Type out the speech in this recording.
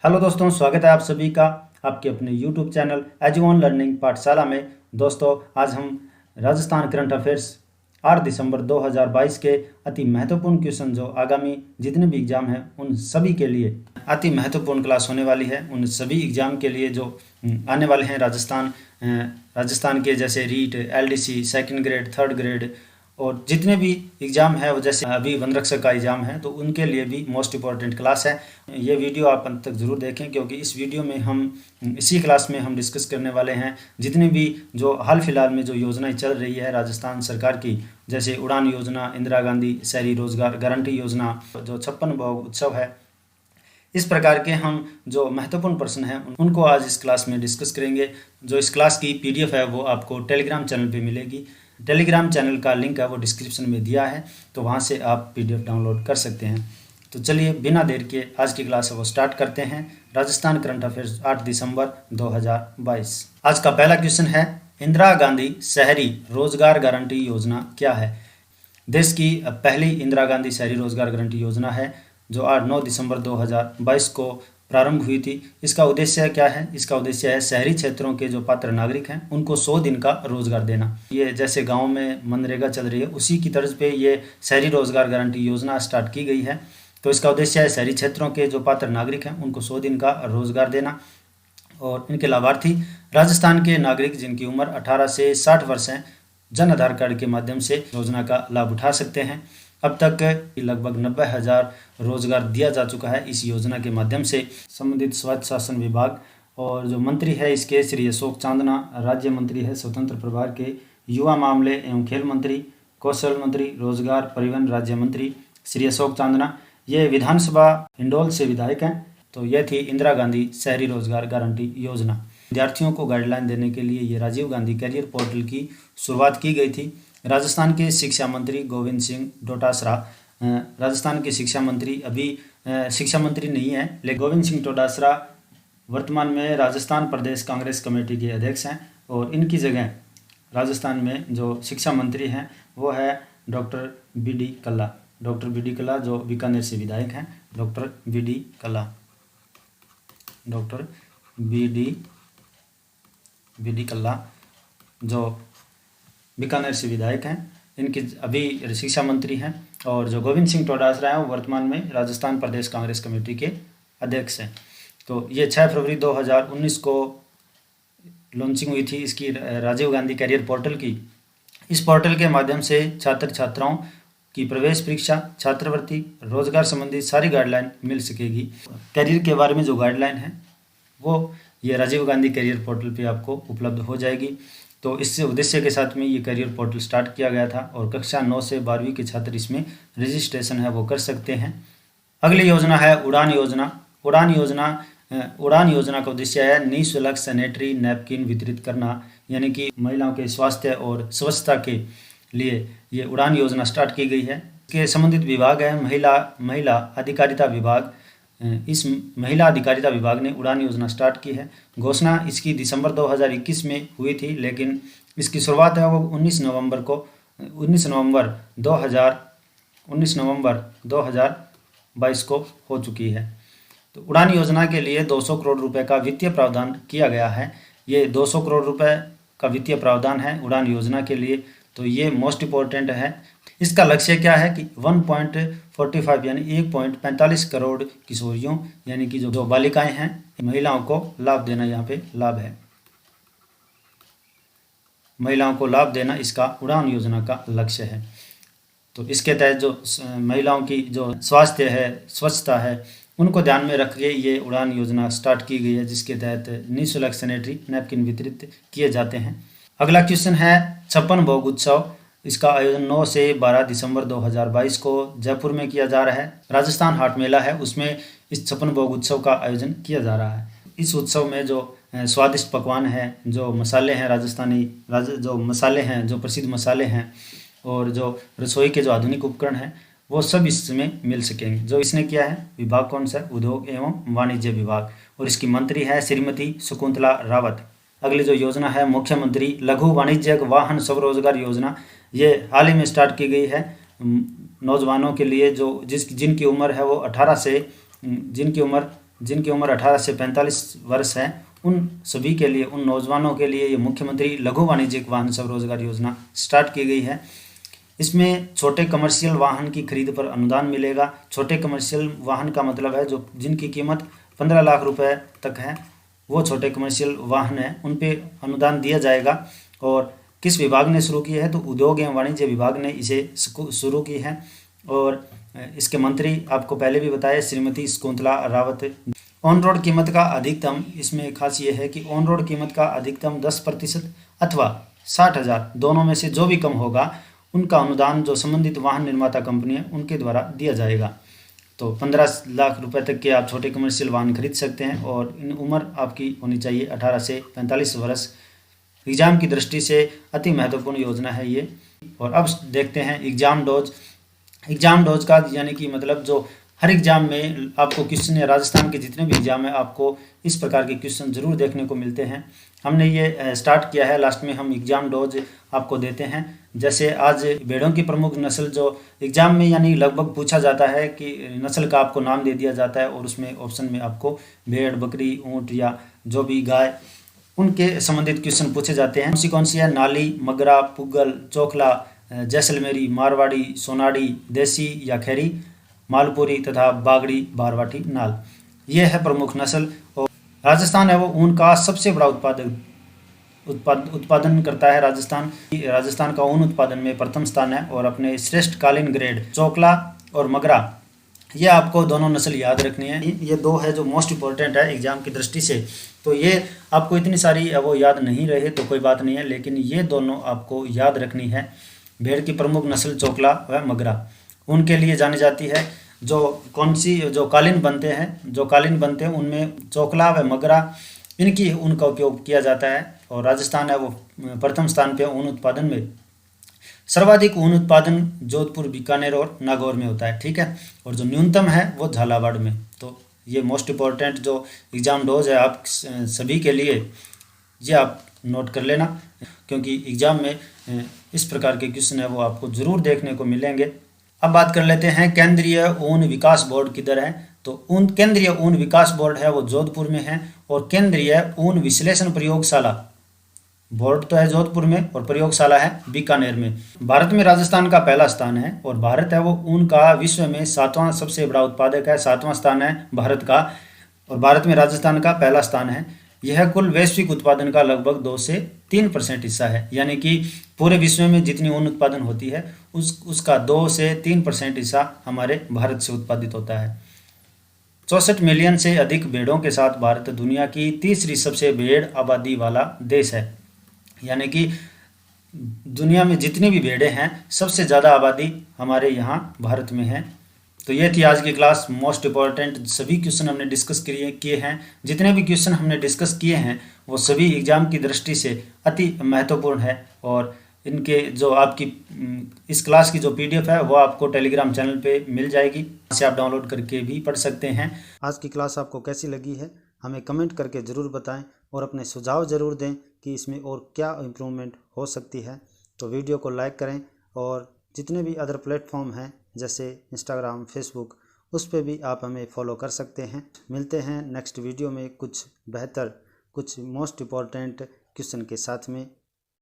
Hello दोस्तों, स्वागत है आप सभी का आपके अपने YouTube चैनल एजुवन लर्निंग पाठशाला में। दोस्तों, आज हम राजस्थान करंट अफेयर्स 8 दिसंबर 2022 के अति महत्वपूर्ण क्वेश्चन जो आगामी जितने भी एग्जाम हैं उन सभी के लिए अति महत्वपूर्ण क्लास होने वाली है। उन सभी एग्जाम के लिए जो आने वाले हैं राजस्थान के, जैसे REET, LDC, second grade, third grade और जितने भी एग्ज़ाम है, वो जैसे अभी वन रक्षक का एग्ज़ाम है तो उनके लिए भी मोस्ट इंपॉर्टेंट क्लास है। ये वीडियो आप अंत तक ज़रूर देखें, क्योंकि इस वीडियो में इसी क्लास में हम डिस्कस करने वाले हैं जितनी भी जो हाल फिलहाल में जो योजनाएं चल रही है राजस्थान सरकार की, जैसे उड़ान योजना, इंदिरा गांधी शहरी रोजगार गारंटी योजना, जो 56 भोग उत्सव है। इस प्रकार के हम जो महत्वपूर्ण प्रश्न हैं उनको आज इस क्लास में डिस्कस करेंगे। जो इस क्लास की PDF है वो आपको टेलीग्राम चैनल पे मिलेगी। टेलीग्राम चैनल का लिंक है वो डिस्क्रिप्शन में दिया है, तो वहाँ से आप PDF डाउनलोड कर सकते हैं। तो चलिए बिना देर के आज की क्लास है वो स्टार्ट करते हैं। राजस्थान करंट अफेयर्स 8 दिसंबर 2022। आज का पहला क्वेश्चन है, इंदिरा गांधी शहरी रोजगार गारंटी योजना क्या है? देश की पहली इंदिरा गांधी शहरी रोजगार गारंटी योजना है जो 9 दिसंबर 2022 को प्रारंभ हुई थी। इसका उद्देश्य क्या है? इसका उद्देश्य है शहरी क्षेत्रों के जो पात्र नागरिक हैं उनको 100 दिन का रोजगार देना। ये जैसे गांव में मनरेगा चल रही है उसी की तर्ज पे ये शहरी रोजगार गारंटी योजना स्टार्ट की गई है। तो इसका उद्देश्य है शहरी क्षेत्रों के जो पात्र नागरिक हैं उनको 100 दिन का रोजगार देना। और इनके लाभार्थी राजस्थान के नागरिक जिनकी उम्र 18 से 60 वर्ष है, जन आधार कार्ड के माध्यम से योजना का लाभ उठा सकते हैं। अब तक लगभग 90,000 रोजगार दिया जा चुका है इस योजना के माध्यम से। संबंधित स्वच्छ शासन विभाग और जो मंत्री है इसके श्री अशोक चांदना, राज्य मंत्री है स्वतंत्र प्रभार के युवा मामले एवं खेल मंत्री, कौशल मंत्री, रोजगार परिवहन राज्य मंत्री श्री अशोक चांदना, ये विधानसभा हिंडोल से विधायक हैं। तो यह थी इंदिरा गांधी शहरी रोजगार गारंटी योजना। विद्यार्थियों को गाइडलाइन देने के लिए ये राजीव गांधी कैरियर पोर्टल की शुरुआत की गई थी। राजस्थान के शिक्षा मंत्री गोविंद सिंह डोटासरा, राजस्थान के शिक्षा मंत्री अभी शिक्षा मंत्री नहीं है, लेकिन गोविंद सिंह डोटासरा वर्तमान में राजस्थान प्रदेश कांग्रेस कमेटी के अध्यक्ष हैं। और इनकी जगह राजस्थान में जो शिक्षा मंत्री हैं वो है डॉक्टर BD कल्ला। डॉक्टर BD कल्ला जो बीकानेर से विधायक हैं। डॉक्टर BD कल्ला, डॉक्टर BD कल्ला जो बीकानेर से विधायक हैं, इनकी अभी शिक्षा मंत्री हैं। और जो गोविंद सिंह डोटासरा हैं वो वर्तमान में राजस्थान प्रदेश कांग्रेस कमेटी के अध्यक्ष हैं। तो ये 6 फरवरी 2019 को लॉन्चिंग हुई थी इसकी, राजीव गांधी कैरियर पोर्टल की। इस पोर्टल के माध्यम से छात्र छात्राओं की प्रवेश परीक्षा, छात्रवृत्ति, रोजगार संबंधी सारी गाइडलाइन मिल सकेगी। कैरियर के बारे में जो गाइडलाइन है वो ये राजीव गांधी कैरियर पोर्टल पे आपको उपलब्ध हो जाएगी। तो इस उद्देश्य के साथ में ये कैरियर पोर्टल स्टार्ट किया गया था और कक्षा 9 से 12वीं के छात्र इसमें रजिस्ट्रेशन है वो कर सकते हैं। अगली योजना है उड़ान योजना। उड़ान योजना का उद्देश्य है निःशुल्क सैनिटरी नैपकिन वितरित करना, यानी कि महिलाओं के स्वास्थ्य और स्वच्छता के लिए ये उड़ान योजना स्टार्ट की गई है। इसके संबंधित विभाग है महिला अधिकारिता विभाग। इस महिला अधिकारिता विभाग ने उड़ान योजना स्टार्ट की है। घोषणा इसकी दिसंबर 2021 में हुई थी, लेकिन इसकी शुरुआत है वो 19 नवंबर 2022 को हो चुकी है। तो उड़ान योजना के लिए 200 करोड़ रुपए का वित्तीय प्रावधान किया गया है। ये 200 करोड़ रुपए का वित्तीय प्रावधान है उड़ान योजना के लिए, तो ये मोस्ट इम्पोर्टेंट है। इसका लक्ष्य क्या है कि 1.45 यानी 1.45 करोड़ किशोरियों यानी कि जो बालिकाएं हैं, महिलाओं को लाभ देना, यहाँ पे लाभ है, महिलाओं को लाभ देना इसका उड़ान योजना का लक्ष्य है। तो इसके तहत जो महिलाओं की जो स्वास्थ्य है, स्वच्छता है, उनको ध्यान में रख के ये उड़ान योजना स्टार्ट की गई है, जिसके तहत निःशुल्क सैनिटरी नैपकिन वितरित किए जाते हैं। अगला क्वेश्चन है 56 भोग उत्सव। इसका आयोजन 9 से 12 दिसंबर 2022 को जयपुर में किया जा रहा है। राजस्थान हाट मेला है उसमें इस 56 भोग उत्सव का आयोजन किया जा रहा है। इस उत्सव में जो स्वादिष्ट पकवान हैं, जो मसाले हैं राजस्थानी, जो मसाले हैं, जो प्रसिद्ध मसाले हैं और जो रसोई के जो आधुनिक उपकरण हैं वो सब इसमें मिल सकेंगे। जो इसने किया है विभाग कौन सा? उद्योग एवं वाणिज्य विभाग, और इसकी मंत्री है श्रीमती शकुंतला रावत। अगली जो योजना है मुख्यमंत्री लघु वाणिज्यिक वाहन स्वरोजगार योजना, ये हाल ही में स्टार्ट की गई है नौजवानों के लिए, जो जिनकी उम्र है वो 18 से जिनकी उम्र जिनकी उम्र 18 से 45 वर्ष है, उन सभी के लिए, उन नौजवानों के लिए ये मुख्यमंत्री लघु वाणिज्यिक वाहन स्वरोजगार योजना स्टार्ट की गई है। इसमें छोटे कमर्शियल वाहन की खरीद पर अनुदान मिलेगा। छोटे कमर्शियल वाहन का मतलब है जो जिनकी कीमत 15 लाख रुपए तक है, वो छोटे कमर्शियल वाहन हैं, उन पे अनुदान दिया जाएगा। और किस विभाग ने शुरू की है, तो उद्योग एवं वाणिज्य विभाग ने इसे शुरू की है। और इसके मंत्री आपको पहले भी बताया, श्रीमती शकुंतला रावत। ऑन रोड कीमत का अधिकतम, इसमें खास ये है कि ऑन रोड कीमत का अधिकतम 10% अथवा 60,000 दोनों में से जो भी कम होगा उनका अनुदान जो संबंधित वाहन निर्माता कंपनी है उनके द्वारा दिया जाएगा। तो 15 लाख रुपए तक के आप छोटे कमर्शियल वाहन खरीद सकते हैं और इन उम्र आपकी होनी चाहिए 18 से 45 वर्ष। एग्ज़ाम की दृष्टि से अति महत्वपूर्ण योजना है ये। और अब देखते हैं एग्ज़ाम डोज। एग्ज़ाम डोज का यानी कि मतलब जो हर एग्ज़ाम में आपको क्वेश्चन, या राजस्थान के जितने भी एग्ज़ाम है आपको इस प्रकार के क्वेश्चन ज़रूर देखने को मिलते हैं। हमने ये स्टार्ट किया है, लास्ट में हम एग्ज़ाम डोज आपको देते हैं। जैसे आज भेड़ों की प्रमुख नस्ल जो एग्ज़ाम में यानी लगभग पूछा जाता है कि नस्ल का आपको नाम दे दिया जाता है और उसमें ऑप्शन में आपको भेड़, बकरी, ऊँट या जो भी गाय, उनके संबंधित क्वेश्चन पूछे जाते हैं। कौन सी है? नाली, मगरा, पुगल, चोखला, जैसलमेरी, मारवाड़ी, सोनाड़ी, देसी या खैरी, मालपुरी तथा बागड़ी, बारवाटी, नाल, ये है प्रमुख नस्ल। और राजस्थान है वो ऊन का सबसे बड़ा उत्पादन करता है। राजस्थान का ऊन उत्पादन में प्रथम स्थान है। और अपने श्रेष्ठ कालीन ग्रेड चोकला और मगरा, ये आपको दोनों नस्ल याद रखनी है। ये दो है जो मोस्ट इंपॉर्टेंट है एग्जाम की दृष्टि से। तो ये आपको इतनी सारी वो याद नहीं रहे तो कोई बात नहीं है, लेकिन ये दोनों आपको याद रखनी है। भेड़ की प्रमुख नस्ल चोकला व मगरा उनके लिए जानी जाती है। जो कौन सी जो कालीन बनते हैं उनमें चोकला व मगरा, इनकी ऊन का उपयोग किया जाता है। और राजस्थान है वो प्रथम स्थान पे ऊन उत्पादन में। सर्वाधिक ऊन उत्पादन जोधपुर, बीकानेर और नागौर में होता है, ठीक है। और जो न्यूनतम है वो झालावाड़ में। तो ये मोस्ट इम्पॉर्टेंट जो एग्ज़ाम डोज है आप सभी के लिए, ये आप नोट कर लेना, क्योंकि एग्ज़ाम में इस प्रकार के क्वेश्चन है वो आपको ज़रूर देखने को मिलेंगे। अब बात कर लेते हैं केंद्रीय ऊन विकास बोर्ड किधर है। तो केंद्रीय ऊन विकास बोर्ड है वो जोधपुर में है। और केंद्रीय ऊन विश्लेषण प्रयोगशाला बोर्ड तो है जोधपुर में और प्रयोगशाला है बीकानेर में। भारत में राजस्थान का पहला स्थान है। और भारत है वो ऊन का विश्व में 7वां सबसे बड़ा उत्पादक है, 7वां स्थान है भारत का। और भारत में राजस्थान का पहला स्थान है। यह कुल वैश्विक उत्पादन का लगभग 2 से 3% हिस्सा है, यानी कि पूरे विश्व में जितनी ऊन उत्पादन होती है उसका 2 से 3% हिस्सा हमारे भारत से उत्पादित होता है। 64 मिलियन से अधिक भेड़ों के साथ भारत दुनिया की तीसरी सबसे भेड़ आबादी वाला देश है, यानी कि दुनिया में जितनी भी भेड़ें हैं सबसे ज़्यादा आबादी हमारे यहाँ भारत में है। तो ये थी आज की क्लास, मोस्ट इम्पॉर्टेंट सभी क्वेश्चन हमने डिस्कस किए हैं। जितने भी क्वेश्चन हमने डिस्कस किए हैं वो सभी एग्जाम की दृष्टि से अति महत्वपूर्ण है। और इनके जो आपकी इस क्लास की जो PDF है वो आपको टेलीग्राम चैनल पे मिल जाएगी, से आप डाउनलोड करके भी पढ़ सकते हैं। आज की क्लास आपको कैसी लगी है हमें कमेंट करके ज़रूर बताएं और अपने सुझाव ज़रूर दें कि इसमें और क्या इम्प्रूवमेंट हो सकती है। तो वीडियो को लाइक करें और जितने भी अदर प्लेटफॉर्म हैं जैसे इंस्टाग्राम, फेसबुक, उस पर भी आप हमें फॉलो कर सकते हैं। मिलते हैं नेक्स्ट वीडियो में कुछ बेहतर, कुछ मोस्ट इम्पॉर्टेंट क्वेश्चन के साथ में।